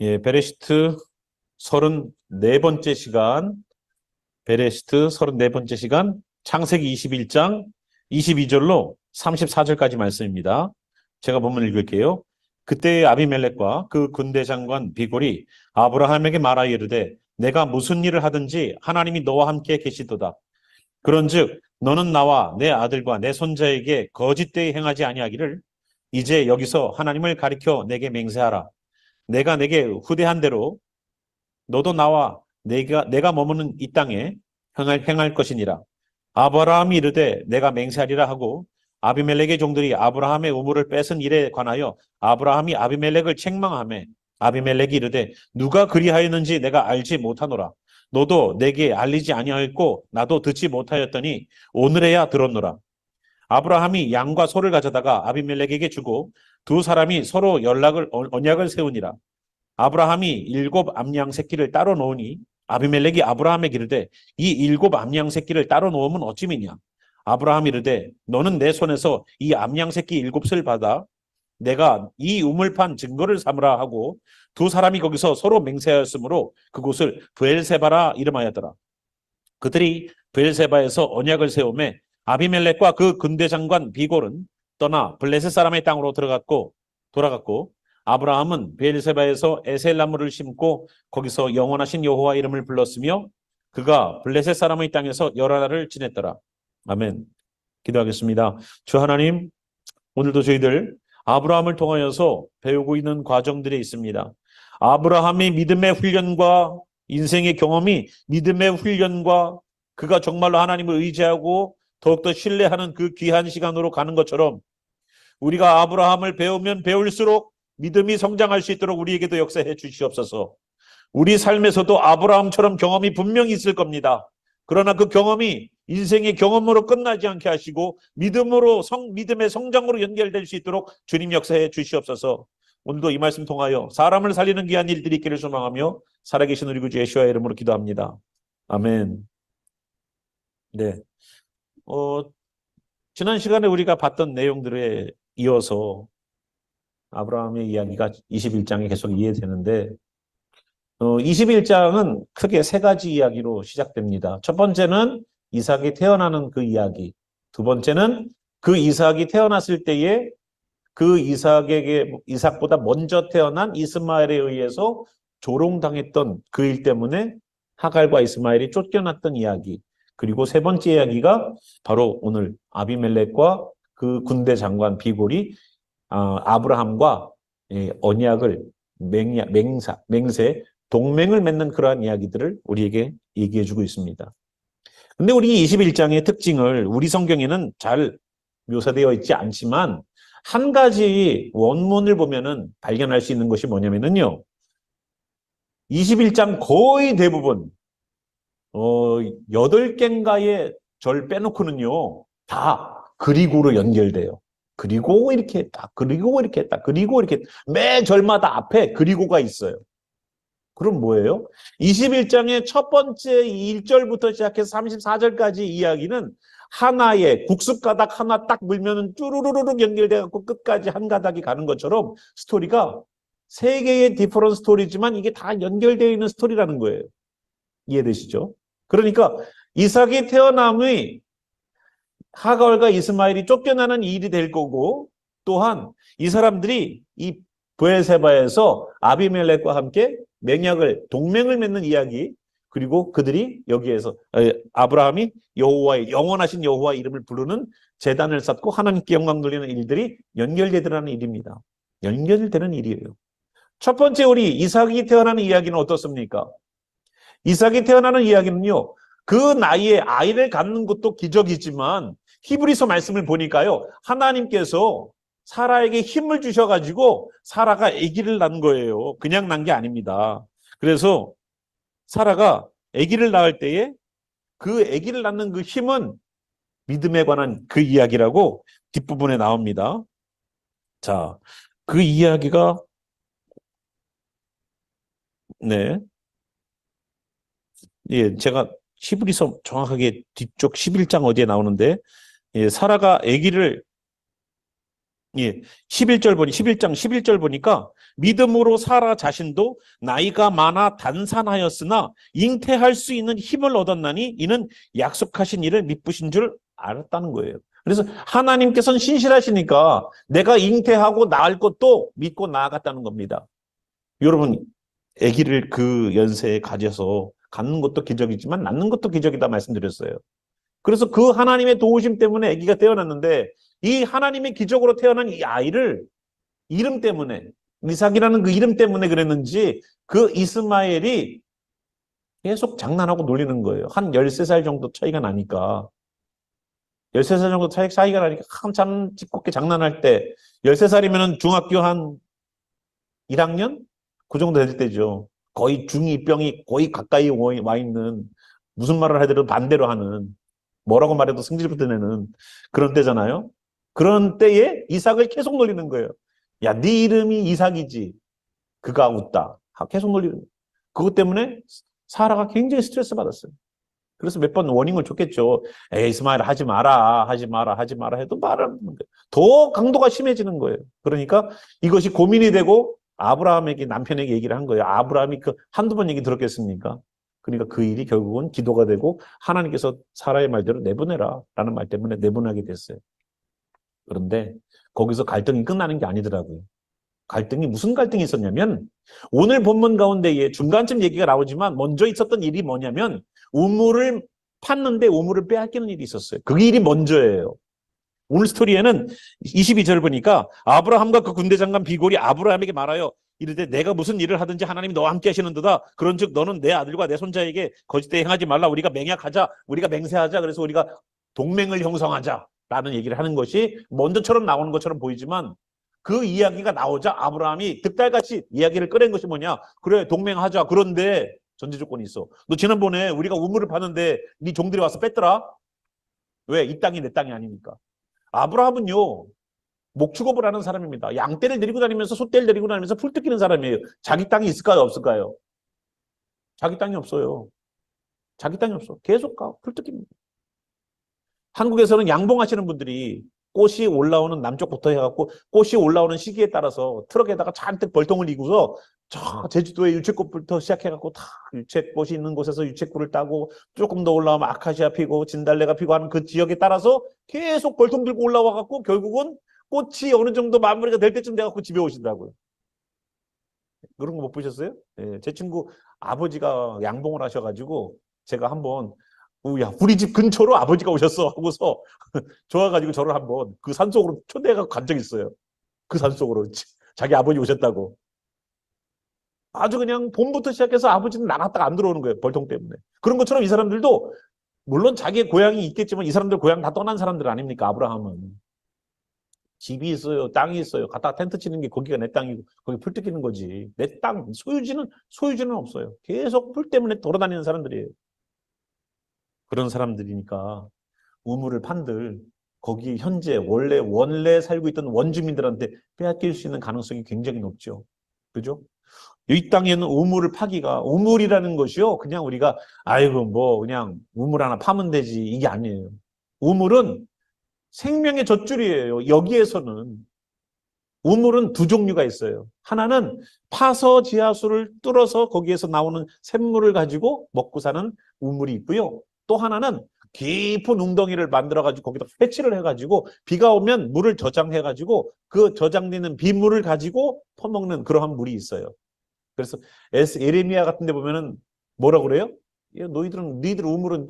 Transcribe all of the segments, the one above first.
예, 베레시트 34번째 시간, 베레시트 34번째 시간, 창세기 21장 22절로 34절까지 말씀입니다. 제가 본문 읽을게요. 그때 아비멜렉과 그 군대 장관 비골이 아브라함에게 말하여 이르되 내가 무슨 일을 하든지 하나님이 너와 함께 계시도다. 그런즉 너는 나와 내 아들과 내 손자에게 거짓되이 행하지 아니하기를 이제 여기서 하나님을 가리켜 내게 맹세하라. 내가 내게 후대한 대로 너도 나와 내가 머무는 이 땅에 행할 것이니라. 아브라함이 이르되 내가 맹세하리라 하고 아비멜렉의 종들이 아브라함의 우물을 뺏은 일에 관하여 아브라함이 아비멜렉을 책망하매 아비멜렉이 이르되 누가 그리하였는지 내가 알지 못하노라. 너도 내게 알리지 아니하였고 나도 듣지 못하였더니 오늘에야 들었노라. 아브라함이 양과 소를 가져다가 아비멜렉에게 주고 두 사람이 서로 언약을 세우니라. 아브라함이 7암양 새끼를 따로 놓으니 아비멜렉이 아브라함에게 이르되 이 7암양 새끼를 따로 놓으면 어찌미냐. 아브라함이 이르되 너는 내 손에서 이 암양 새끼 7을 받아 내가 이 우물판 증거를 삼으라 하고 두 사람이 거기서 서로 맹세하였으므로 그곳을 브엘세바라 이름하였더라. 그들이 브엘세바에서 언약을 세우매 아비멜렉과 그 군대 장관 비골은 떠나 블레셋 사람의 땅으로 돌아갔고 아브라함은 브엘세바에서 에셀나무를 심고 거기서 영원하신 여호와 이름을 불렀으며 그가 블레셋 사람의 땅에서 여러 날을 지냈더라. 아멘. 기도하겠습니다. 주 하나님, 오늘도 저희들 아브라함을 통하여서 배우고 있는 과정들이 있습니다. 아브라함의 믿음의 훈련과 인생의 경험이 믿음의 훈련과 그가 정말로 하나님을 의지하고 더욱더 신뢰하는 그 귀한 시간으로 가는 것처럼 우리가 아브라함을 배우면 배울수록 믿음이 성장할 수 있도록 우리에게도 역사해 주시옵소서. 우리 삶에서도 아브라함처럼 경험이 분명히 있을 겁니다. 그러나 그 경험이 인생의 경험으로 끝나지 않게 하시고 믿음의 성장으로 연결될 수 있도록 주님 역사해 주시옵소서. 오늘도 이 말씀 통하여 사람을 살리는 귀한 일들이 있기를 소망하며 살아계신 우리 구주 예수와의 이름으로 기도합니다. 아멘. 네. 지난 시간에 우리가 봤던 내용들에 이어서 아브라함의 이야기가 21장에 계속 이해되는데 21장은 크게 세 가지 이야기로 시작됩니다. 첫 번째는 이삭이 태어나는 그 이야기. 두 번째는 그 이삭이 태어났을 때에 그 이삭보다 먼저 태어난 이스마엘에 의해서 조롱당했던 그 일 때문에 하갈과 이스마엘이 쫓겨났던 이야기. 그리고 세 번째 이야기가 바로 오늘 아비멜렉과 그 군대 장관 비골이 아브라함과 언약을 맹세, 동맹을 맺는 그러한 이야기들을 우리에게 얘기해주고 있습니다. 근데 우리 21장의 특징을 우리 성경에는 잘 묘사되어 있지 않지만 한 가지 원문을 보면은 발견할 수 있는 것이 뭐냐면요. 21장 거의 대부분 8개인가의 절 빼놓고는요. 다 그리고로 연결돼요. 그리고 이렇게 했다. 그리고 이렇게 했다. 그리고 이렇게 했다. 매 절마다 앞에 그리고가 있어요. 그럼 뭐예요? 21장의 첫 번째 1절부터 시작해서 34절까지 이야기는 하나의 국숫가닥 하나 딱 물면은 쭈루루룩 연결돼갖고 끝까지 한 가닥이 가는 것처럼 스토리가 세 개의 디퍼런트 스토리지만 이게 다 연결되어 있는 스토리라는 거예요. 이해되시죠? 그러니까 이삭이 태어남의 하갈과 이스마엘이 쫓겨나는 일이 될 거고 또한 이 사람들이 이 브엘세바에서 아비멜렉과 함께 동맹을 맺는 이야기 그리고 그들이 여기에서 아브라함이 영원하신 여호와 이름을 부르는 제단을 쌓고 하나님께 영광 돌리는 일들이 연결되더라는 일입니다. 연결되는 일이에요. 첫 번째 우리 이삭이 태어나는 이야기는 어떻습니까? 이삭이 태어나는 이야기는요. 그 나이에 아이를 갖는 것도 기적이지만 히브리서 말씀을 보니까요. 하나님께서 사라에게 힘을 주셔가지고 사라가 아기를 낳은 거예요. 그냥 낳은 게 아닙니다. 그래서 사라가 아기를 낳을 때에 그 아기를 낳는 그 힘은 믿음에 관한 그 이야기라고 뒷부분에 나옵니다. 자, 그 이야기가 네. 예, 제가 히브리서 정확하게 뒤쪽 11장 어디에 나오는데 사라가 아기를 예, 11장 11절 보니까 믿음으로 사라 자신도 나이가 많아 단산하였으나 잉태할 수 있는 힘을 얻었나니 이는 약속하신 일을 믿으신 줄 알았다는 거예요. 그래서 하나님께서는 신실하시니까 내가 잉태하고 낳을 것도 믿고 나아갔다는 겁니다. 여러분, 아기를 그 연세에 가져서 갖는 것도 기적이지만 낳는 것도 기적이다 말씀드렸어요. 그래서 그 하나님의 도우심 때문에 아기가 태어났는데 이 하나님의 기적으로 태어난 이 아이를 이름 때문에 이삭이라는 그 이름 때문에 그랬는지 그 이스마엘이 계속 장난하고 놀리는 거예요. 한 13살 정도 차이가 나니까 13살 정도 차이가 나니까 한참 짓궂게 장난할 때 13살이면 중학교 한 1학년? 그 정도 될 때죠. 거의 중2병이 거의 가까이 와 있는 무슨 말을 하더라도 반대로 하는 뭐라고 말해도 승질부터 내는 그런 때잖아요. 그런 때에 이삭을 계속 놀리는 거예요. 야, 네 이름이 이삭이지. 그가 웃다. 계속 놀리는 거예요. 그것 때문에 사라가 굉장히 스트레스 받았어요. 그래서 몇 번 워닝을 줬겠죠. 에이, 이스마엘 하지 마라, 하지 마라, 하지 마라 해도 말을 하는 거예요. 더 강도가 심해지는 거예요. 그러니까 이것이 고민이 되고 아브라함에게 남편에게 얘기를 한 거예요. 아브라함이 그 한두 번 얘기 들었겠습니까? 그러니까 그 일이 결국은 기도가 되고 하나님께서 사라의 말대로 내보내라 라는 말 때문에 내보내게 됐어요. 그런데 거기서 갈등이 끝나는 게 아니더라고요. 갈등이 무슨 갈등이 있었냐면 오늘 본문 가운데에 중간쯤 얘기가 나오지만 먼저 있었던 일이 뭐냐면 우물을 팠는데 우물을 빼앗기는 일이 있었어요. 그 일이 먼저예요. 오늘 스토리에는 22절 보니까 아브라함과 그 군대 장관 비골이 아브라함에게 말하여 이르되 내가 무슨 일을 하든지 하나님이 너와 함께 하시는도다. 그런즉 너는 내 아들과 내 손자에게 거짓되이 행하지 말라. 우리가 맹약하자. 우리가 맹세하자. 그래서 우리가 동맹을 형성하자. 라는 얘기를 하는 것이 먼저처럼 나오는 것처럼 보이지만 그 이야기가 나오자 아브라함이 득달같이 이야기를 꺼낸 것이 뭐냐. 그래 동맹하자. 그런데 전제 조건이 있어. 너 지난번에 우리가 우물을 파는데 네 종들이 와서 뺐더라. 왜? 이 땅이 내 땅이 아니니까. 아브라함은요. 목축업을 하는 사람입니다. 양떼를 데리고 다니면서 소떼를 데리고 다니면서 풀 뜯기는 사람이에요. 자기 땅이 있을까요? 없을까요? 자기 땅이 없어요. 자기 땅이 없어. 계속 풀 뜯깁니다. 한국에서는 양봉하시는 분들이 꽃이 올라오는 남쪽부터 해갖고 꽃이 올라오는 시기에 따라서 트럭에다가 잔뜩 벌통을 이고서 저 제주도의 유채꽃부터 시작해갖고 다 유채꽃이 있는 곳에서 유채꿀을 따고 조금 더 올라오면 아카시아 피고 진달래가 피고 하는 그 지역에 따라서 계속 벌통 들고 올라와갖고 결국은 꽃이 어느 정도 마무리가 될 때쯤 돼갖고 집에 오시더라고요. 그런 거 못 보셨어요? 예, 제 친구 아버지가 양봉을 하셔가지고 제가 한번 야, 우리 집 근처로 아버지가 오셨어 하고서 좋아가지고 저를 한번 그 산속으로 초대해갖고 간 적이 있어요. 그 산속으로 자기 아버지 오셨다고. 아주 그냥 봄부터 시작해서 아버지는 나갔다가 안 들어오는 거예요. 벌통 때문에. 그런 것처럼 이 사람들도 물론 자기의 고향이 있겠지만 이 사람들 고향 다 떠난 사람들 아닙니까? 아브라함은. 집이 있어요. 땅이 있어요. 갖다가 텐트 치는 게 거기가 내 땅이고 거기 풀 뜯기는 거지. 내 땅, 소유지는 없어요. 계속 풀 때문에 돌아다니는 사람들이에요. 그런 사람들이니까 우물을 판들 거기 현재 원래 살고 있던 원주민들한테 빼앗길 수 있는 가능성이 굉장히 높죠. 그죠? 이 땅에는 우물을 파기가 우물이라는 것이요. 그냥 우리가 아이고 뭐 그냥 우물 하나 파면 되지 이게 아니에요. 우물은 생명의 젖줄이에요. 여기에서는 우물은 두 종류가 있어요. 하나는 파서 지하수를 뚫어서 거기에서 나오는 샘물을 가지고 먹고 사는 우물이 있고요. 또 하나는 깊은 웅덩이를 만들어가지고 거기다 패치를 해가지고 비가 오면 물을 저장해가지고 그 저장되는 빗물을 가지고 퍼먹는 그러한 물이 있어요. 그래서 에레미야 같은 데 보면은 뭐라 그래요? 너희들 우물은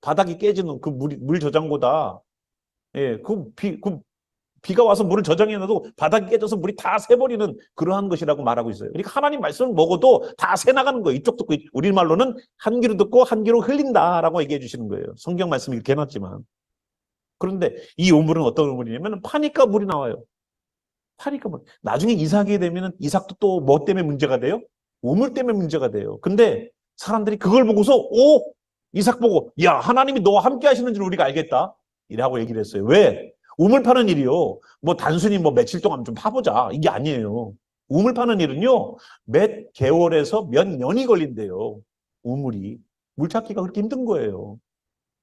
바닥이 깨지는 그 물 저장고다. 예, 비가 와서 물을 저장해놔도 바닥이 깨져서 물이 다 새버리는 그러한 것이라고 말하고 있어요. 그러니까 하나님 말씀을 먹어도 다 새나가는 거예요. 이쪽 듣고 우리말로는 한 귀로 듣고 한 귀로 흘린다라고 얘기해 주시는 거예요. 성경 말씀이 이렇게 해놨지만. 그런데 이 우물은 어떤 우물이냐면 파니까 물이 나와요. 파니까 물. 나중에 이삭이 되면 이삭도 또 뭐 때문에 문제가 돼요? 우물 때문에 문제가 돼요. 근데 사람들이 그걸 보고서 이삭 보고 야 하나님이 너와 함께 하시는 줄 우리가 알겠다. 이라고 얘기를 했어요. 왜? 우물 파는 일이요. 뭐 단순히 뭐 며칠 동안 좀 파보자. 이게 아니에요. 우물 파는 일은요. 몇 개월에서 몇 년이 걸린대요. 우물이. 물 찾기가 그렇게 힘든 거예요.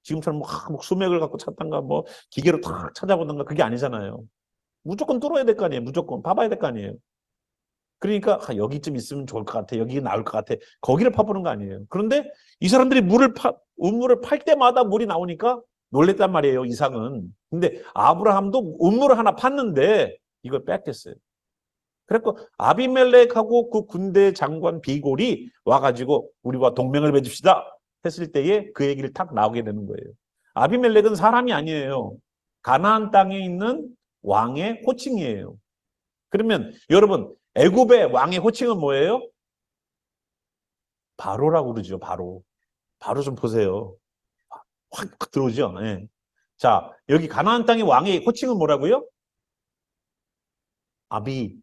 지금처럼 뭐 수맥을 갖고 찾던가 뭐 기계로 탁 찾아보던가 그게 아니잖아요. 무조건 뚫어야 될 거 아니에요. 무조건 봐봐야 될 거 아니에요. 그러니까 여기쯤 있으면 좋을 것 같아. 여기 나올 것 같아. 거기를 파보는 거 아니에요. 그런데 이 사람들이 우물을 팔 때마다 물이 나오니까 놀랬단 말이에요. 이상은. 근데 아브라함도 우물을 하나 팠는데 이걸 뺏겼어요. 그래서 아비멜렉하고 그 군대 장관 비골이 와가지고 우리와 동맹을 맺읍시다 했을 때에 그 얘기를 탁 나오게 되는 거예요. 아비멜렉은 사람이 아니에요. 가나안 땅에 있는 왕의 호칭이에요. 그러면 여러분 애굽의 왕의 호칭은 뭐예요? 바로라고 그러죠. 바로. 바로 좀 보세요. 확 들어오죠. 네. 자, 여기 가나안 땅의 왕의 호칭은 뭐라고요? 아비멜렉.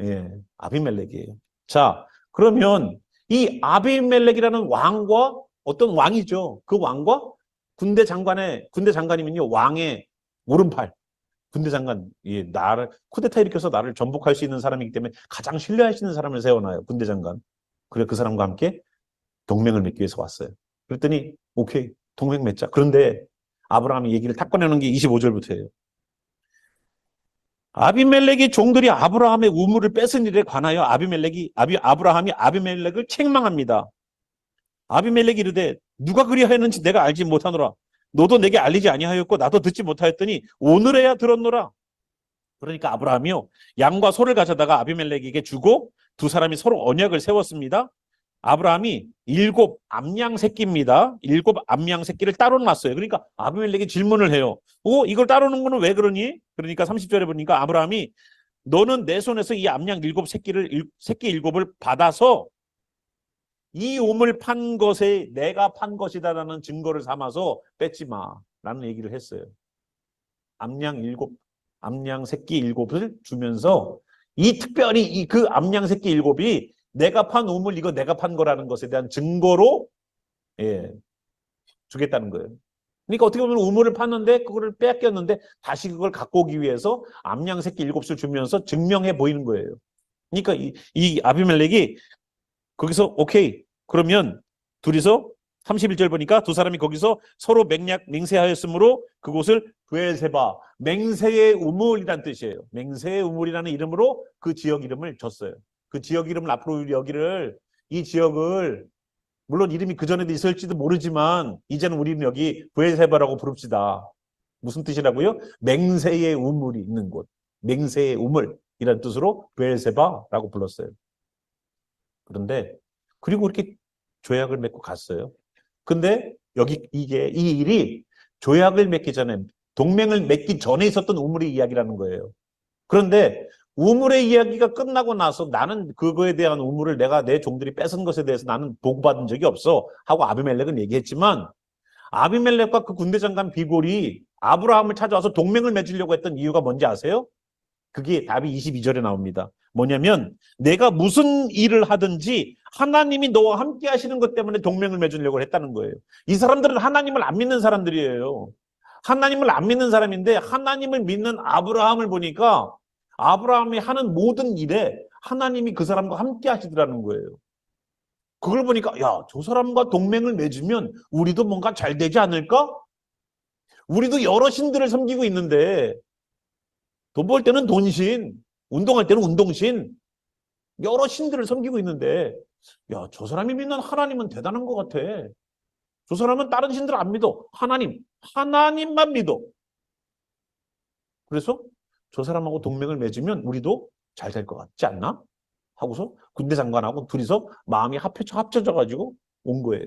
예, 아비멜렉이에요. 자, 그러면 이 아비멜렉이라는 왕과 어떤 왕이죠. 그 왕과 군대 장관이면요 왕의 오른팔. 군대 장관, 예, 나를 쿠데타 일으켜서 나를 전복할 수 있는 사람이기 때문에 가장 신뢰할 수 있는 사람을 세워놔요. 군대 장관. 그래 그 사람과 함께 동맹을 맺기 위해서 왔어요. 그랬더니 오케이 동맹 맺자. 그런데 아브라함이 얘기를 탁 꺼내는 게 25절부터예요. 아비멜렉의 종들이 아브라함의 우물을 뺏은 일에 관하여 아브라함이 아비멜렉을 책망합니다. 아비멜렉이 이르되 누가 그리하였는지 내가 알지 못하노라. 너도 내게 알리지 아니하였고 나도 듣지 못하였더니 오늘에야 들었노라. 그러니까 아브라함이요 양과 소를 가져다가 아비멜렉에게 주고 두 사람이 서로 언약을 세웠습니다. 아브라함이 7 암양 새끼입니다. 7 암양 새끼를 따로 놨어요. 그러니까 아비멜렉이 질문을 해요. 이걸 따로 놓은 거는 왜 그러니? 그러니까 30절에 보니까 아브라함이 너는 내 손에서 이 암양 7 새끼 7을 받아서 이 우물 판 것에 내가 판 것이다라는 증거를 삼아서 뺏지 마라는 얘기를 했어요. 암양 새끼 7을 주면서 이 특별히 그 암양 새끼 7이 내가 판 우물 이거 내가 판 거라는 것에 대한 증거로 예, 주겠다는 거예요. 그러니까 어떻게 보면 우물을 팠는데 그거를 뺏겼는데 다시 그걸 갖고 오기 위해서 암양 새끼 7을 주면서 증명해 보이는 거예요. 그러니까 이 아비멜렉이 거기서 오케이 그러면 둘이서 31절 보니까 두 사람이 거기서 서로 맹세하였으므로 그곳을 브엘세바 맹세의 우물이란 뜻이에요. 맹세의 우물이라는 이름으로 그 지역 이름을 줬어요. 그 지역 이름을 앞으로 여기를 이 지역을 물론 이름이 그전에도 있을지도 모르지만 이제는 우리는 여기 브엘세바라고 부릅시다. 무슨 뜻이라고요? 맹세의 우물이 있는 곳. 맹세의 우물이라는 뜻으로 브엘세바라고 불렀어요. 그런데 그리고 이렇게 조약을 맺고 갔어요. 근데 이 일이 조약을 맺기 전에 동맹을 맺기 전에 있었던 우물의 이야기라는 거예요. 그런데 우물의 이야기가 끝나고 나서 나는 그거에 대한 우물을 내가 내 종들이 뺏은 것에 대해서 나는 보고받은 적이 없어 하고 아비멜렉은 얘기했지만 아비멜렉과 그 군대 장관 비골이 아브라함을 찾아와서 동맹을 맺으려고 했던 이유가 뭔지 아세요? 그게 답이 22절에 나옵니다. 뭐냐면 내가 무슨 일을 하든지 하나님이 너와 함께 하시는 것 때문에 동맹을 맺으려고 했다는 거예요. 이 사람들은 하나님을 안 믿는 사람들이에요. 하나님을 안 믿는 사람인데 하나님을 믿는 아브라함을 보니까 아브라함이 하는 모든 일에 하나님이 그 사람과 함께 하시더라는 거예요. 그걸 보니까 야, 저 사람과 동맹을 맺으면 우리도 뭔가 잘 되지 않을까? 우리도 여러 신들을 섬기고 있는데 돈 벌 때는 돈신, 운동할 때는 운동신, 여러 신들을 섬기고 있는데 야, 저 사람이 믿는 하나님은 대단한 것 같아. 저 사람은 다른 신들 안 믿어. 하나님만 믿어. 그래서 저 사람하고 동맹을 맺으면 우리도 잘 될 것 같지 않나? 하고서 군대 장관하고 둘이서 마음이 합쳐져가지고 온 거예요.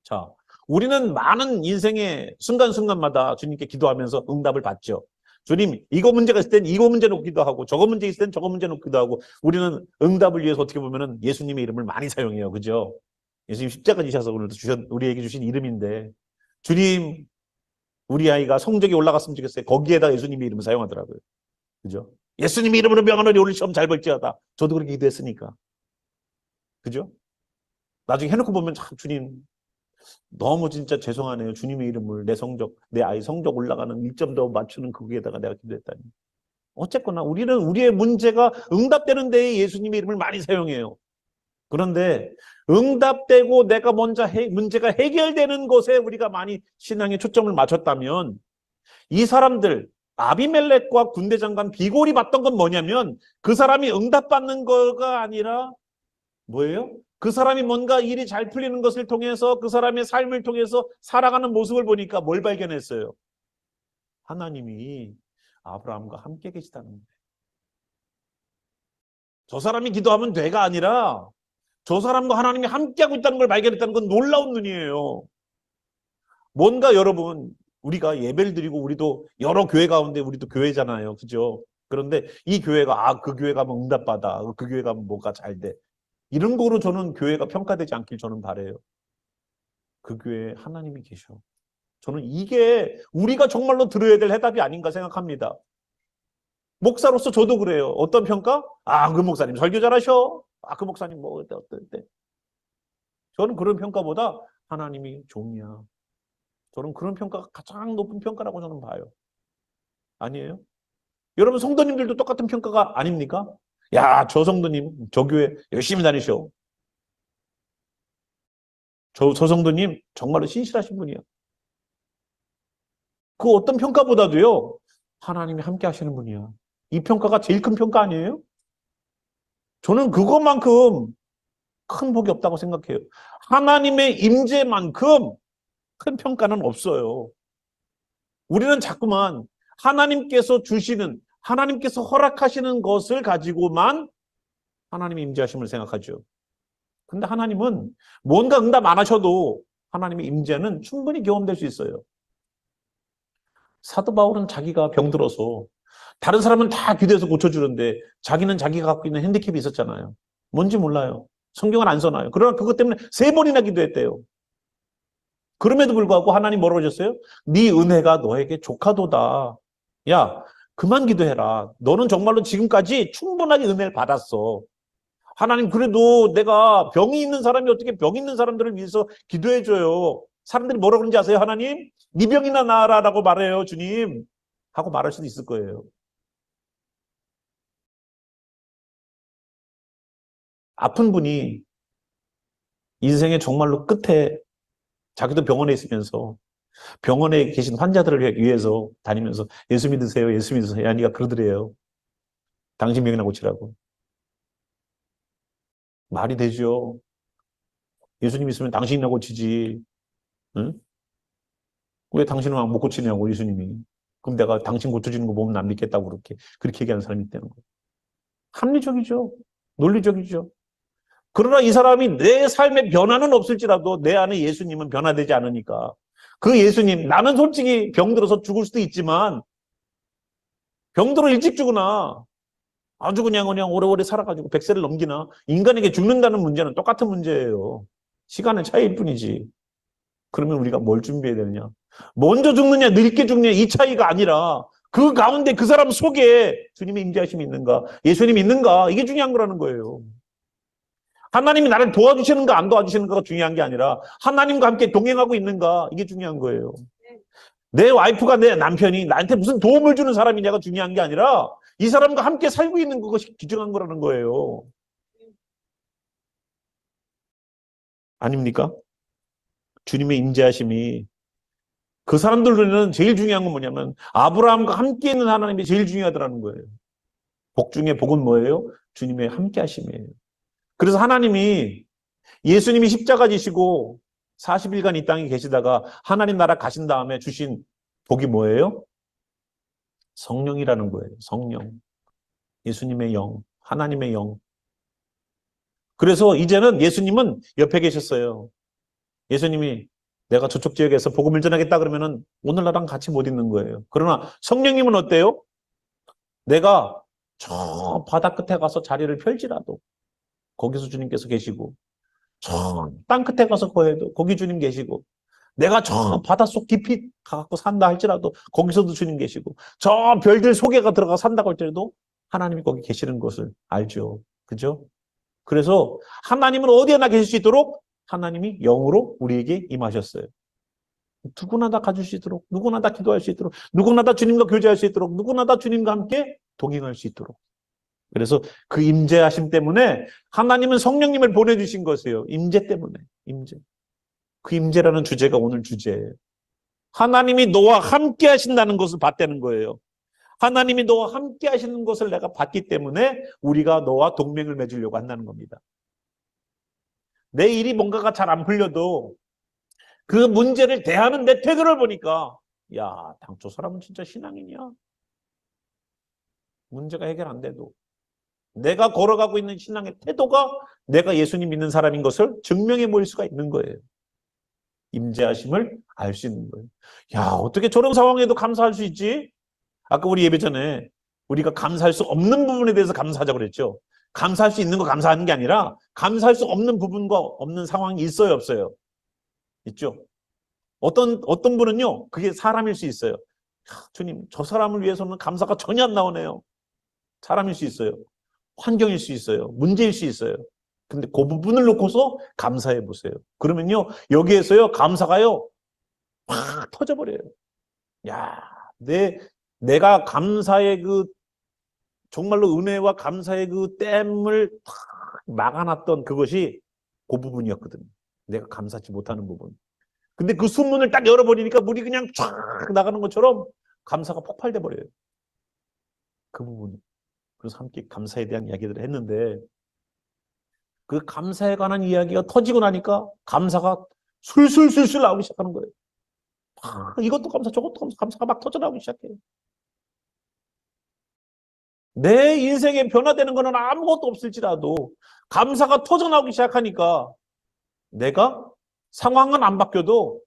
자, 우리는 많은 인생의 순간순간마다 주님께 기도하면서 응답을 받죠. 주님, 이거 문제가 있을 땐 이거 문제 놓기도 하고 저거 문제 있을 땐 저거 문제 놓기도 하고 우리는 응답을 위해서 어떻게 보면은 예수님의 이름을 많이 사용해요. 그죠? 예수님 십자가 지셔서 오늘도 우리에게 주신 이름인데 주님, 우리 아이가 성적이 올라갔으면 좋겠어요. 거기에다 예수님의 이름을 사용하더라고요. 그죠? 예수님의 이름으로 명하노니 오늘 시험 잘 볼지어다. 저도 그렇게 기도했으니까. 그죠? 나중에 해놓고 보면 참 주님 너무 진짜 죄송하네요. 주님의 이름을 내 아이 성적 올라가는 1점 더 맞추는 거기에다가 내가 기도했다니. 어쨌거나 우리는 우리의 문제가 응답되는 데에 예수님의 이름을 많이 사용해요. 그런데 응답되고 내가 먼저 문제가 해결되는 것에 우리가 많이 신앙의 초점을 맞췄다면 이 사람들, 아비멜렉과 군대 장관 비골이 봤던 건 뭐냐면 그 사람이 응답받는 거가 아니라 뭐예요? 그 사람이 뭔가 일이 잘 풀리는 것을 통해서 그 사람의 삶을 통해서 살아가는 모습을 보니까 뭘 발견했어요? 하나님이 아브라함과 함께 계시다는 거예요. 저 사람이 기도하면 돼가 아니라 저 사람과 하나님이 함께하고 있다는 걸 발견했다는 건 놀라운 눈이에요. 뭔가 여러분, 우리가 예배를 드리고 우리도 여러 교회 가운데 우리도 교회잖아요. 그죠? 그런데 이 교회가 그 교회 가면 응답받아. 그 교회 가면 뭐가 잘 돼. 이런 거로 저는 교회가 평가되지 않길 저는 바라요. 그 교회에 하나님이 계셔. 저는 이게 우리가 정말로 들어야 될 해답이 아닌가 생각합니다. 목사로서 저도 그래요. 어떤 평가? 그 목사님 설교 잘하셔. 그 목사님 뭐 어때. 저는 그런 평가보다 하나님이 좋냐. 저는 그런 평가가 가장 높은 평가라고 저는 봐요. 아니에요? 여러분 성도님들도 똑같은 평가가 아닙니까? 야, 저 성도님 저 교회 열심히 다니셔. 저 성도님 정말로 신실하신 분이야. 그 어떤 평가보다도요. 하나님이 함께 하시는 분이야. 이 평가가 제일 큰 평가 아니에요? 저는 그것만큼 큰 복이 없다고 생각해요. 하나님의 임재만큼 큰 평가는 없어요. 우리는 자꾸만 하나님께서 주시는, 하나님께서 허락하시는 것을 가지고만 하나님의 임재하심을 생각하죠. 근데 하나님은 뭔가 응답 안 하셔도 하나님의 임재는 충분히 경험될 수 있어요. 사도 바울은 자기가 병들어서 다른 사람은 다 기도해서 고쳐주는데 자기는 자기가 갖고 있는 핸디캡이 있었잖아요. 뭔지 몰라요. 성경은 안 써놔요. 그러나 그것 때문에 3번이나 기도했대요. 그럼에도 불구하고 하나님 뭐라고 하셨어요? 네 은혜가 너에게 족하도다. 야, 그만 기도해라. 너는 정말로 지금까지 충분하게 은혜를 받았어. 하나님 그래도 내가 병이 있는 사람이 어떻게 병 있는 사람들을 위해서 기도해줘요. 사람들이 뭐라고 그러는지 아세요? 하나님? 네 병이나 나아라라고 말해요. 주님. 하고 말할 수도 있을 거예요. 아픈 분이 인생의 정말로 끝에 자기도 병원에 있으면서 병원에 계신 환자들을 위해서 다니면서 예수 믿으세요. 예수 믿으세요. 아니가 그러더래요. 당신 병이나 고치라고. 말이 되죠. 예수님 있으면 당신이나 고치지. 응? 왜 당신은 못 고치냐고 예수님이. 그럼 내가 당신 고쳐주는 거 보면 안 믿겠다고 그렇게 얘기하는 사람이 있다는 거예요. 합리적이죠. 논리적이죠. 그러나 이 사람이 내 삶에 변화는 없을지라도 내 안에 예수님은 변화되지 않으니까 그 예수님, 나는 솔직히 병들어서 죽을 수도 있지만 병들어 일찍 죽으나 아주 그냥 오래오래 살아가지고 100세를 넘기나 인간에게 죽는다는 문제는 똑같은 문제예요. 시간의 차이일 뿐이지. 그러면 우리가 뭘 준비해야 되느냐? 먼저 죽느냐 늙게 죽느냐 이 차이가 아니라 그 가운데 그 사람 속에 주님의 임재하심이 있는가 예수님이 있는가 이게 중요한 거라는 거예요. 하나님이 나를 도와주시는가 안 도와주시는가가 중요한 게 아니라 하나님과 함께 동행하고 있는가 이게 중요한 거예요. 내 와이프가 내 남편이 나한테 무슨 도움을 주는 사람이냐가 중요한 게 아니라 이 사람과 함께 살고 있는 것이 귀중한 거라는 거예요. 아닙니까? 주님의 임재하심이 그 사람들로는 제일 중요한 건 뭐냐면 아브라함과 함께 있는 하나님이 제일 중요하더라는 거예요. 복 중에 복은 뭐예요? 주님의 함께 하심이에요. 그래서 하나님이 예수님이 십자가 지시고 40일간 이 땅에 계시다가 하나님 나라 가신 다음에 주신 복이 뭐예요? 성령이라는 거예요. 성령. 예수님의 영, 하나님의 영. 그래서 이제는 예수님은 옆에 계셨어요. 예수님이 내가 저쪽 지역에서 복음을 전하겠다 그러면은 오늘 나랑 같이 못 있는 거예요. 그러나 성령님은 어때요? 내가 저 바다 끝에 가서 자리를 펼지라도 거기서 주님께서 계시고 저 땅 끝에 가서 거해도 거기 주님 계시고 내가 저 바닷속 깊이 가갖고 산다 할지라도 거기서도 주님 계시고 저 별들 속에가 들어가 산다고 할지라도 하나님이 거기 계시는 것을 알죠. 그죠? 그래서 하나님은 어디에나 계실 수 있도록 하나님이 영으로 우리에게 임하셨어요. 누구나 다 가질 수 있도록, 누구나 다 기도할 수 있도록, 누구나 다 주님과 교제할 수 있도록, 누구나 다 주님과 함께 동행할 수 있도록. 그래서 그 임재하심 때문에 하나님은 성령님을 보내주신 것이에요. 임재 때문에. 임재. 그 임재라는 주제가 오늘 주제예요. 하나님이 너와 함께 하신다는 것을 봤다는 거예요. 하나님이 너와 함께 하시는 것을 내가 봤기 때문에 우리가 너와 동맹을 맺으려고 한다는 겁니다. 내 일이 뭔가가 잘 안 풀려도 그 문제를 대하는 내 태도를 보니까 야, 당초 사람은 진짜 신앙이냐? 문제가 해결 안 돼도 내가 걸어가고 있는 신앙의 태도가 내가 예수님 믿는 사람인 것을 증명해 보일 수가 있는 거예요. 임재하심을 알 수 있는 거예요. 야, 어떻게 저런 상황에도 감사할 수 있지? 아까 우리 예배 전에 우리가 감사할 수 없는 부분에 대해서 감사하자고 그랬죠. 감사할 수 있는 거 감사하는 게 아니라 감사할 수 없는 부분과 없는 상황이 있어요, 없어요? 있죠. 어떤 분은요, 그게 사람일 수 있어요. 야, 주님, 저 사람을 위해서는 감사가 전혀 안 나오네요. 사람일 수 있어요. 환경일 수 있어요. 문제일 수 있어요. 근데 그 부분을 놓고서 감사해 보세요. 그러면요, 여기에서요, 감사가요, 팍 터져버려요. 야, 내가 감사의 정말로 은혜와 감사의 그 댐을 탁 막아놨던 그것이 그 부분이었거든요. 내가 감사치 못하는 부분. 근데 그 순문을 딱 열어버리니까 물이 그냥 쫙 나가는 것처럼 감사가 폭발돼 버려요. 그 부분. 그래서 함께 감사에 대한 이야기들을 했는데 그 감사에 관한 이야기가 터지고 나니까 감사가 술술술술 나오기 시작하는 거예요. 이것도 감사, 저것도 감사, 감사가 막 터져나오기 시작해요. 내 인생에 변화되는 거는 아무것도 없을지라도 감사가 터져나오기 시작하니까 내가 상황은 안 바뀌어도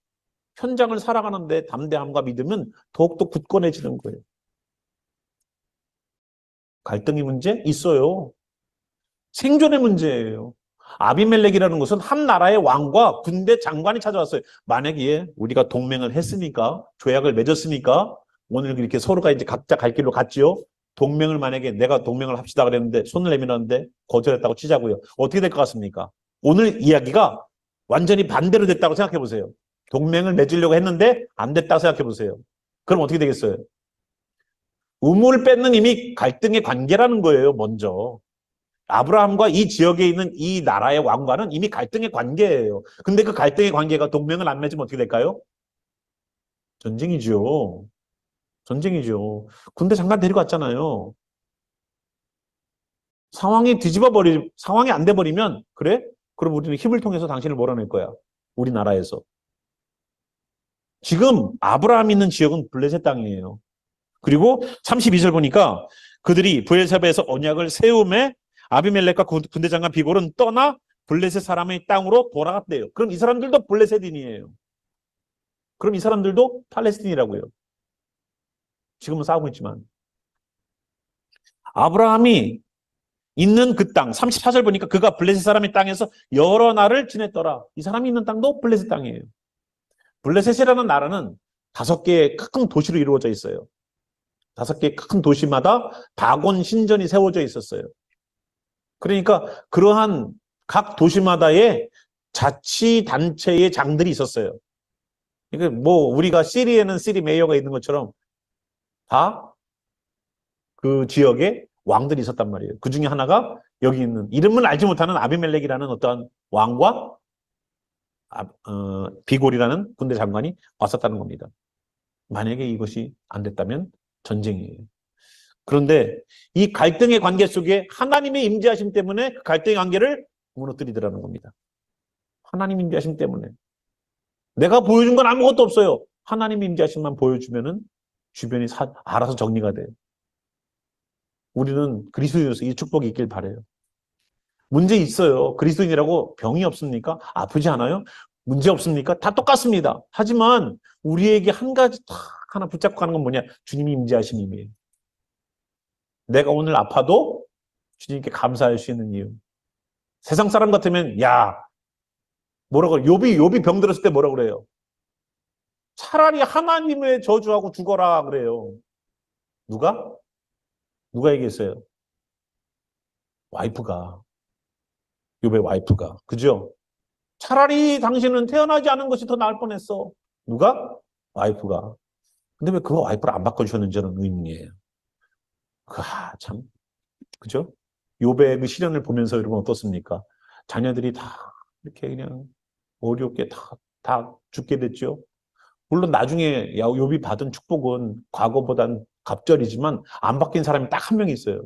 현장을 살아가는데 담대함과 믿음은 더욱더 굳건해지는 거예요. 갈등의 문제? 있어요. 생존의 문제예요. 아비멜렉이라는 것은 한 나라의 왕과 군대 장관이 찾아왔어요. 만약에 우리가 동맹을 했으니까, 조약을 맺었으니까, 오늘 이렇게 서로가 이제 각자 갈 길로 갔지요. 동맹을 만약에 내가 동맹을 합시다 그랬는데 손을 내밀었는데 거절했다고 치자고요. 어떻게 될 것 같습니까? 오늘 이야기가 완전히 반대로 됐다고 생각해 보세요. 동맹을 맺으려고 했는데 안 됐다고 생각해 보세요. 그럼 어떻게 되겠어요? 우물을 뺏는 이미 갈등의 관계라는 거예요, 먼저. 아브라함과 이 지역에 있는 이 나라의 왕과는 이미 갈등의 관계예요. 근데 그 갈등의 관계가 동맹을 안 맺으면 어떻게 될까요? 전쟁이죠. 전쟁이죠. 군대 장관 데리고 왔잖아요. 상황이 안 돼버리면, 그래? 그럼 우리는 힘을 통해서 당신을 몰아낼 거야. 우리나라에서. 지금 아브라함 있는 지역은 블레셋 땅이에요. 그리고 32절 보니까 그들이 브엘사베에서 언약을 세움에 아비멜렉과 군대 장관 비골은 떠나 블레셋 사람의 땅으로 돌아갔대요. 그럼 이 사람들도 블레셋인이에요. 그럼 이 사람들도 팔레스틴이라고요. 지금은 싸우고 있지만. 아브라함이 있는 그 땅, 34절 보니까 그가 블레셋 사람의 땅에서 여러 날을 지냈더라. 이 사람이 있는 땅도 블레셋 땅이에요. 블레셋이라는 나라는 5개의 큰 도시로 이루어져 있어요. 5개의 큰 도시마다 다곤 신전이 세워져 있었어요. 그러니까 그러한 각 도시마다의 자치단체의 장들이 있었어요. 이게 뭐 우리가 시리에는 시리 메이어가 있는 것처럼 다 그 지역에 왕들이 있었단 말이에요. 그 중에 하나가 여기 있는 이름을 알지 못하는 아비멜렉이라는 어떠한 왕과 비골이라는 군대 장관이 왔었다는 겁니다. 만약에 이것이 안 됐다면 전쟁이에요. 그런데 이 갈등의 관계 속에 하나님의 임재하심 때문에 그 갈등의 관계를 무너뜨리더라는 겁니다. 하나님 임재하심 때문에. 내가 보여준 건 아무것도 없어요. 하나님 임재하심만 보여주면은 주변이 알아서 정리가 돼요. 우리는 그리스도인으로서 이 축복이 있길 바라요. 문제 있어요. 그리스도인이라고 병이 없습니까? 아프지 않아요? 문제 없습니까? 다 똑같습니다. 하지만 우리에게 한 가지 딱 하나 붙잡고 가는 건 뭐냐? 주님이 임재하심이에요. 내가 오늘 아파도 주님께 감사할 수 있는 이유. 세상 사람 같으면 뭐라고 욥이 병 들었을 때 뭐라고 그래요? 차라리 하나님의 저주하고 죽어라 그래요. 누가 얘기했어요? 와이프가. 욥의 와이프가. 그죠? 차라리 당신은 태어나지 않은 것이 더 나을 뻔했어. 누가? 와이프가. 근데 왜 그 와이프를 안 바꿔주셨는지는 의문이에요. 참. 그죠? 욥의 그 시련을 보면서 여러분 어떻습니까? 자녀들이 다 이렇게 그냥 어렵게 다 죽게 됐죠. 물론 나중에 욥이 받은 축복은 과거보단 갑절이지만 안 바뀐 사람이 딱 한 명 있어요.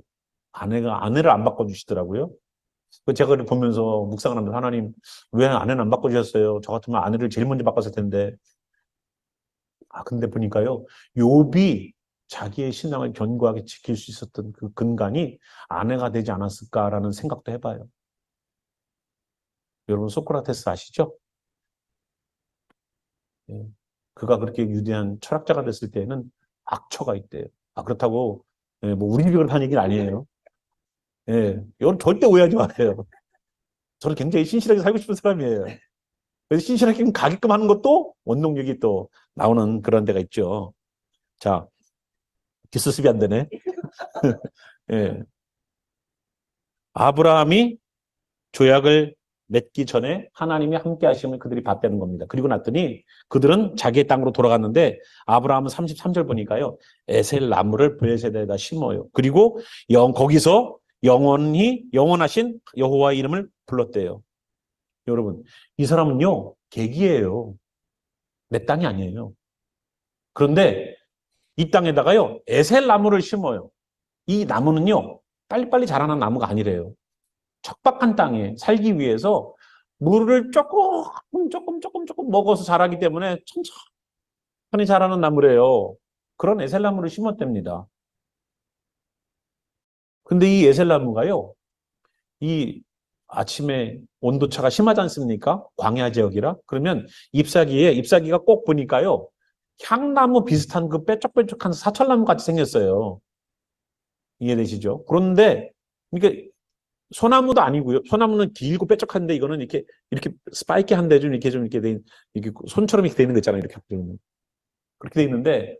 아내를 안 바꿔주시더라고요. 제가 보면서 묵상을 하면서 하나님 왜 아내는 안 바꿔주셨어요? 저 같으면 아내를 제일 먼저 바꿨을 텐데. 근데 보니까요, 욥이 자기의 신앙을 견고하게 지킬 수 있었던 그 근간이 아내가 되지 않았을까라는 생각도 해봐요. 여러분 소크라테스 아시죠? 예. 그가 그렇게 위대한 철학자가 됐을 때에는 악처가 있대요. 그렇다고 뭐 우리 집이 그렇다는 얘기는 아니에요. 예, 이건 절대 오해하지 마세요. 저는 굉장히 신실하게 살고 싶은 사람이에요. 그래서 신실하게 가게끔 하는 것도 원동력이 또 나오는 그런 데가 있죠. 자, 뒷수습이 안 되네. 예. 아브라함이 조약을 맺기 전에 하나님이 함께 하심을 그들이 봤다는 겁니다. 그리고 났더니 그들은 자기의 땅으로 돌아갔는데 아브라함은 33절 보니까요. 에셀 나무를 브엘세바에다 심어요. 그리고 거기서 영원하신 여호와 이름을 불렀대요. 여러분, 이 사람은요. 객이에요. 내 땅이 아니에요. 그런데 이 땅에다가요. 에셀 나무를 심어요. 이 나무는요. 빨리빨리 자라는 나무가 아니래요. 척박한 땅에 살기 위해서 물을 조금 먹어서 자라기 때문에 천천히 자라는 나무래요. 그런 에셀나무를 심었답니다. 근데 이 에셀나무가요, 이 아침에 온도차가 심하지 않습니까? 광야 지역이라. 그러면 잎사귀가 꼭 보니까요, 향나무 비슷한 그 뾰족뾰족한 사철나무 같이 생겼어요. 이해되시죠? 그런데, 이게 소나무도 아니고요. 소나무는 길고 뾰족한데 이거는 이렇게 스파이키한데 이렇게 돼, 이렇게 손처럼 이렇게 돼 있는 거 있잖아요. 그렇게 돼 있는데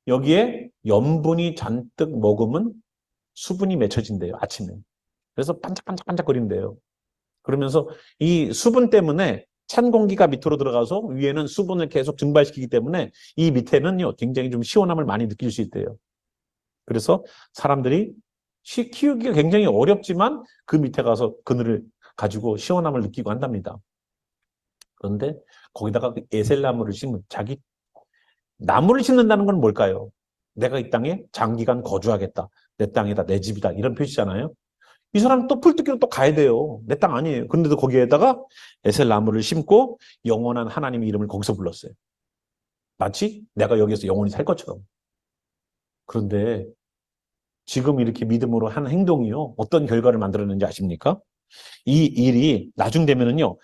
여기에 염분이 잔뜩 머금은 수분이 맺혀진대요. 아침에. 그래서 반짝반짝 거린대요. 그러면서 이 수분 때문에 찬 공기가 밑으로 들어가서 위에는 수분을 계속 증발시키기 때문에 이 밑에는요 굉장히 좀 시원함을 많이 느낄 수 있대요. 그래서 사람들이 키우기가 굉장히 어렵지만 그 밑에 가서 그늘을 가지고 시원함을 느끼고 한답니다. 그런데 거기다가 에셀나무를 심은 나무를 심는다는 건 뭘까요? 내가 이 땅에 장기간 거주하겠다. 내 땅이다, 내 집이다. 이런 표시잖아요. 이 사람은 또 풀뜯기로 또 가야 돼요. 내 땅 아니에요. 그런데도 거기에다가 에셀나무를 심고 영원한 하나님의 이름을 거기서 불렀어요. 마치 내가 여기서 영원히 살 것처럼. 그런데 지금 이렇게 믿음으로 한 행동이요. 어떤 결과를 만들었는지 아십니까? 이 일이 나중 되면은요.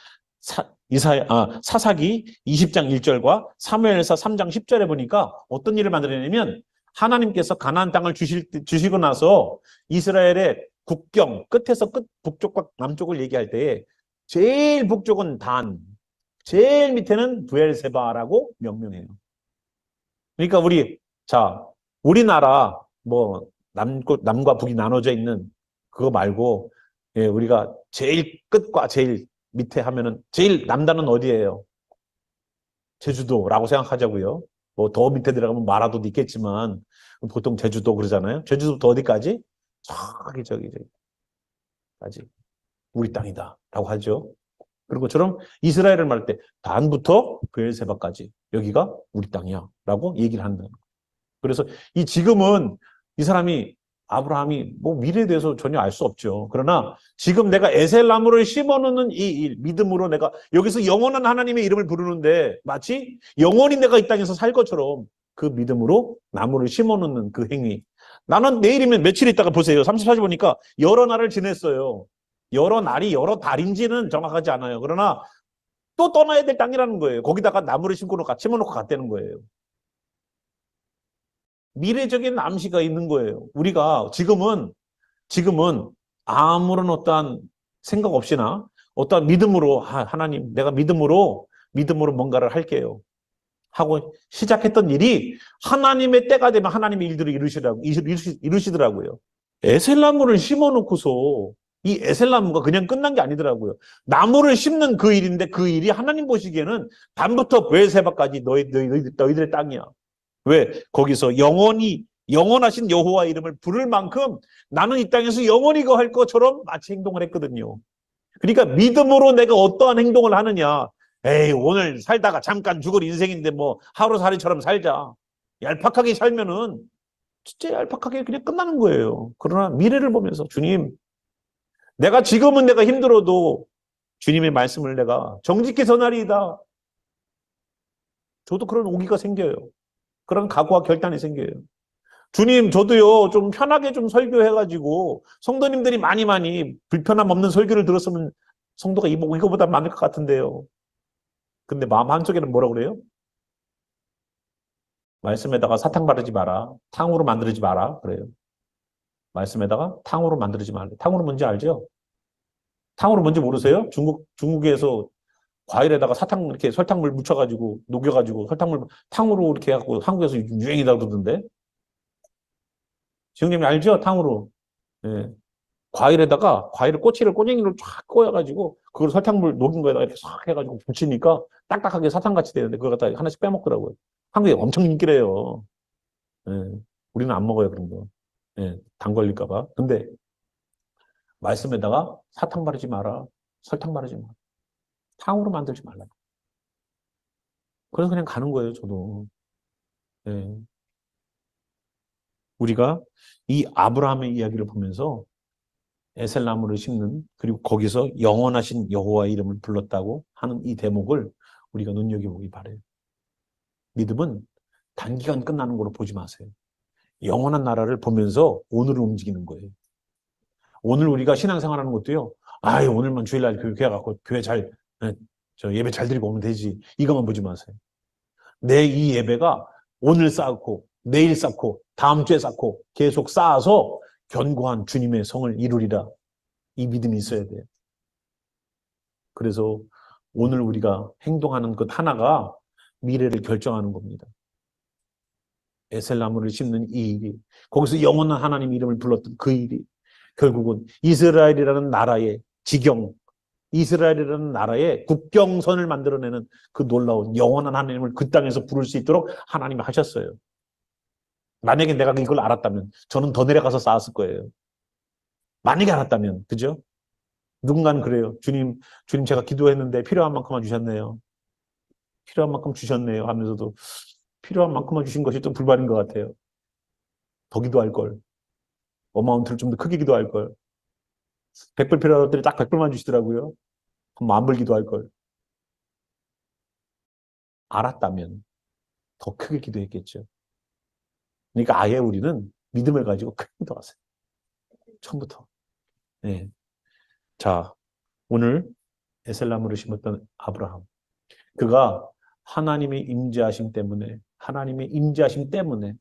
사사기 20장 1절과 사무엘서 3장 10절에 보니까 어떤 일을 만들어내냐면 하나님께서 가나안 땅을 주시고 나서 이스라엘의 국경 끝에서 끝 북쪽과 남쪽을 얘기할 때에 제일 북쪽은 단, 제일 밑에는 브엘세바라고 명명해요. 그러니까 우리나라 뭐 남과 북이 나눠져 있는 그거 말고 우리가 제일 끝과 제일 밑에 하면은 제일 남단은 어디예요? 제주도라고 생각하자고요. 뭐 더 밑에 들어가면 마라도도 있겠지만 보통 제주도 그러잖아요. 제주도부터 어디까지? 저기까지 우리 땅이다라고 하죠. 그런 것처럼 이스라엘을 말할 때 단부터 브엘세바까지 여기가 우리 땅이야라고 얘기를 한다. 그래서 지금은 이 사람이 아브라함이 뭐 미래에 대해서 전혀 알 수 없죠. 그러나 지금 내가 에셀나무를 심어놓는 이 일, 믿음으로 내가 여기서 영원한 하나님의 이름을 부르는데 마치 영원히 내가 이 땅에서 살 것처럼 그 믿음으로 나무를 심어놓는 그 행위. 나는 내일이면 며칠 있다가 보세요. 34절 보니까 여러 날을 지냈어요. 여러 날이 여러 달인지는 정확하지 않아요. 그러나 또 떠나야 될 땅이라는 거예요. 거기다가 나무를 심어놓고 갔다는 거예요. 미래적인 암시가 있는 거예요. 우리가 지금은 아무런 어떠한 생각 없이나 어떠한 믿음으로 하나님 내가 믿음으로 뭔가를 할게요 하고 시작했던 일이 하나님의 때가 되면 하나님의 일들을 이루시더라고요. 에셀나무를 심어놓고서 이 에셀나무가 그냥 끝난 게 아니더라고요. 나무를 심는 그 일인데 그 일이 하나님 보시기에는 단부터 브엘세바까지 너희들의 땅이야. 왜? 거기서 영원하신 여호와 이름을 부를 만큼 나는 이 땅에서 영원히 거할 것처럼 마치 행동을 했거든요. 그러니까 믿음으로 내가 어떠한 행동을 하느냐. 에이, 오늘 살다가 잠깐 죽을 인생인데 뭐 하루살이처럼 살자. 얄팍하게 살면은 진짜 얄팍하게 그냥 끝나는 거예요. 그러나 미래를 보면서 주님, 내가 지금은 내가 힘들어도 주님의 말씀을 내가 정직히 전하리이다. 저도 그런 오기가 생겨요. 그런 각오와 결단이 생겨요. 주님, 저도요, 좀 편하게 좀 설교해가지고, 성도님들이 많이 불편함 없는 설교를 들었으면 성도가 이거보다 많을 것 같은데요. 근데 마음 한쪽에는 뭐라 그래요? 말씀에다가 사탕 바르지 마라. 탕으로 만들지 마라. 그래요. 말씀에다가 탕으로 만들지 말라. 탕으로 뭔지 알죠? 탕으로 뭔지 모르세요? 중국에서 과일에다가 사탕 이렇게 설탕물 묻혀가지고 녹여가지고 설탕물 탕으로 이렇게 해갖고 한국에서 유행이다 그러던데. 지영님이 알죠? 탕으로. 예. 과일에다가 과일을 꼬치를 꼬쟁이로 쫙 꼬여가지고 그걸 설탕물 녹인 거에다가 이렇게 싹 해가지고 붙이니까 딱딱하게 사탕같이 되는데 그걸 갖다 하나씩 빼먹더라고요. 한국에 엄청 인기래요. 예. 우리는 안 먹어요, 그런 거. 예. 당 걸릴까봐. 근데 말씀에다가 사탕 바르지 마라. 설탕 바르지 마라. 탕으로 만들지 말라. 그래서 그냥 가는 거예요, 저도. 예. 우리가 이 아브라함의 이야기를 보면서 에셀나무를 심는 그리고 거기서 영원하신 여호와의 이름을 불렀다고 하는 이 대목을 우리가 눈여겨보기 바래요. 믿음은 단기간 끝나는 걸로 보지 마세요. 영원한 나라를 보면서 오늘을 움직이는 거예요. 오늘 우리가 신앙생활하는 것도요. 아유, 오늘만 주일날 교회가갖고 교회 잘, 저 예배 잘 드리고 오면 되지. 이것만 보지 마세요. 내 이 예배가 오늘 쌓고 내일 쌓고 다음 주에 쌓고 계속 쌓아서 견고한 주님의 성을 이루리라. 이 믿음이 있어야 돼요. 그래서 오늘 우리가 행동하는 것 하나가 미래를 결정하는 겁니다. 에셀나무를 심는 이 일이, 거기서 영원한 하나님 이름을 불렀던 그 일이 결국은 이스라엘이라는 나라의 지경, 이스라엘이라는 나라의 국경선을 만들어내는 그 놀라운 영원한 하나님을 그 땅에서 부를 수 있도록 하나님이 하셨어요. 만약에 내가 이걸 알았다면 저는 더 내려가서 쌓았을 거예요. 만약에 알았다면, 그죠? 누군가는 그래요. 주님 제가 기도했는데 필요한 만큼만 주셨네요. 필요한 만큼 주셨네요 하면서도 필요한 만큼만 주신 것이 좀 불만인 것 같아요. 더 기도할 걸. 어마운트를 좀 더 크게 기도할 걸. 100불 필요한 것들이 딱 100불만 주시더라고요. 그럼 10,000불 기도할 걸. 알았다면 더 크게 기도했겠죠. 그러니까 아예 우리는 믿음을 가지고 크게 기도하세요. 처음부터. 네. 자, 오늘 에셀나무를 심었던 아브라함. 그가 하나님의 임재하심 때문에,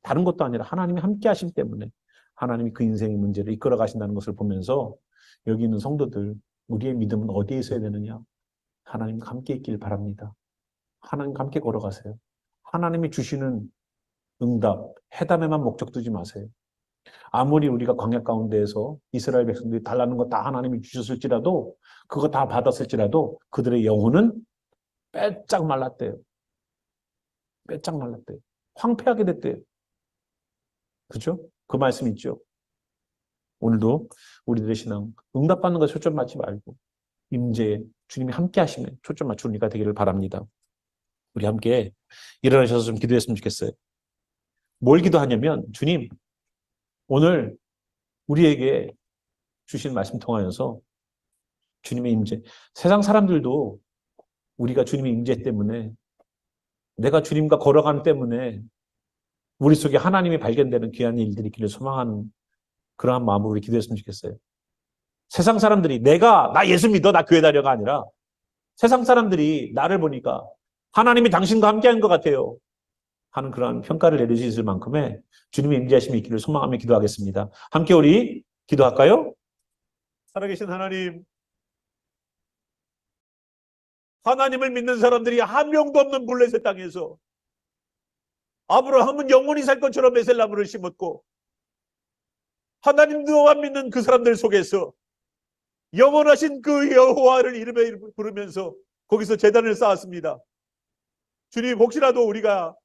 다른 것도 아니라 하나님이 함께 하심 때문에 하나님이 그 인생의 문제를 이끌어 가신다는 것을 보면서 여기 있는 성도들, 우리의 믿음은 어디에 있어야 되느냐? 하나님과 함께 있길 바랍니다. 하나님과 함께 걸어가세요. 하나님이 주시는 응답, 해담에만 목적 두지 마세요. 아무리 우리가 광야 가운데에서 이스라엘 백성들이 달라는 거 다 하나님이 주셨을지라도, 그거 다 받았을지라도 그들의 영혼은 빼짝 말랐대요. 빼짝 말랐대요. 황폐하게 됐대요. 그죠? 그 말씀 있죠. 오늘도 우리들의 신앙 응답받는 것에 초점 맞지 말고 임재에 주님이 함께 하시면 초점 맞추는 우리가 되기를 바랍니다. 우리 함께 일어나셔서 좀 기도했으면 좋겠어요. 뭘 기도하냐면 주님 오늘 우리에게 주신 말씀 통하여서 주님의 임재, 세상 사람들도 우리가 주님의 임재 때문에 내가 주님과 걸어가는 때문에 우리 속에 하나님이 발견되는 귀한 일들이 있기를 소망하는 그러한 마음으로 우리 기도했으면 좋겠어요. 세상 사람들이 나 예수 믿어, 나 교회 다녀가 아니라 세상 사람들이 나를 보니까 하나님이 당신과 함께하는 것 같아요 하는 그러한 평가를 내려주실 만큼의 주님의 임재하심이 있기를 소망하며 기도하겠습니다. 함께 우리 기도할까요? 살아계신 하나님, 하나님을 믿는 사람들이 한 명도 없는 블레셋 땅에서 아브라함은 영원히 살 것처럼 에셀나무를 심었고 하나님도만 믿는 그 사람들 속에서 영원하신 그 여호와를 이름에 부르면서 거기서 제단을 쌓았습니다. 주님, 혹시라도 우리가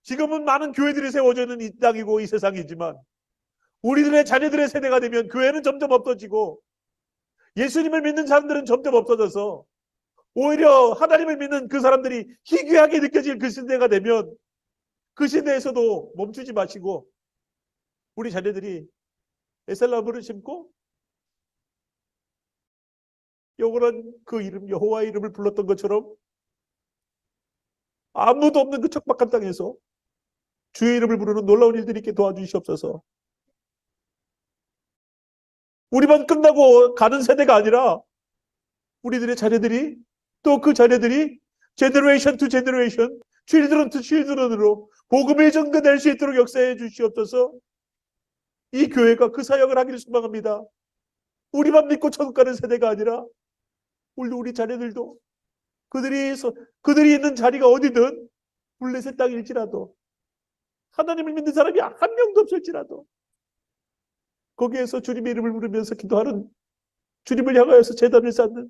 지금은 많은 교회들이 세워져 있는 이 땅이고 이 세상이지만 우리들의 자녀들의 세대가 되면 교회는 점점 없어지고 예수님을 믿는 사람들은 점점 없어져서 오히려 하나님을 믿는 그 사람들이 희귀하게 느껴질 그 시대가 되면 그 시대에서도 멈추지 마시고 우리 자녀들이 에셀나무를 심고 영원한 그 이름 여호와의 이름을 불렀던 것처럼 아무도 없는 그 척박한 땅에서 주의 이름을 부르는 놀라운 일들이 있게 도와주시옵소서. 우리만 끝나고 가는 세대가 아니라 우리들의 자녀들이 또 그 자녀들이 제너레이션 투 제너레이션, children to children으로 복음을 전가될 수 있도록 역사해 주시옵소서. 이 교회가 그 사역을 하기를 소망합니다. 우리만 믿고 천국 가는 세대가 아니라 우리 자녀들도 그들이 있는 자리가 어디든 블레셋 땅일지라도 하나님을 믿는 사람이 한 명도 없을지라도 거기에서 주님의 이름을 부르면서 기도하는, 주님을 향하여서 제단을 쌓는,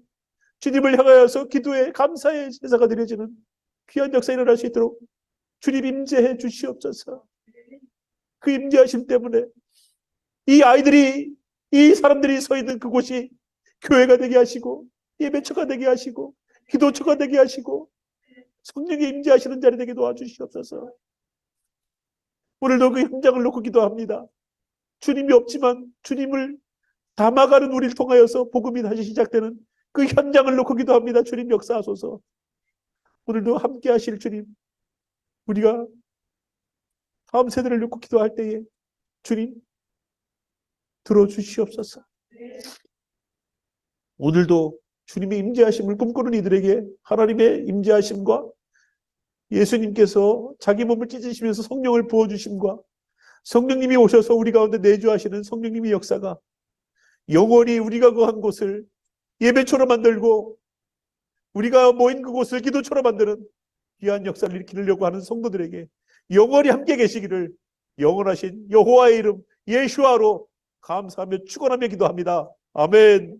주님을 향하여서 기도에 감사의 제사가 드려지는 귀한 역사 일어날 수 있도록 주님 임재해 주시옵소서. 그 임재하심 때문에 이 사람들이 서 있는 그곳이 교회가 되게 하시고 예배처가 되게 하시고 기도처가 되게 하시고 성령이 임재하시는 자리 되게 도와주시옵소서. 오늘도 그 현장을 놓고 기도합니다. 주님이 없지만 주님을 담아가는 우리를 통하여서 복음이 다시 시작되는 그 현장을 놓고 기도합니다. 주님 역사하소서. 오늘도 함께 하실 주님, 우리가 다음 세대를 놓고 기도할 때에 주님 들어주시옵소서. 오늘도 주님의 임재하심을 꿈꾸는 이들에게 하나님의 임재하심과 예수님께서 자기 몸을 찢으시면서 성령을 부어주심과 성령님이 오셔서 우리 가운데 내주하시는 성령님의 역사가 영원히 우리가 거한 곳을 예배처로 만들고 우리가 모인 그곳을 기도처로 만드는 귀한 역사를 일으키려고 하는 성도들에게 영원히 함께 계시기를 영원하신 여호와의 이름 예수아로 감사하며 축원하며 기도합니다. 아멘.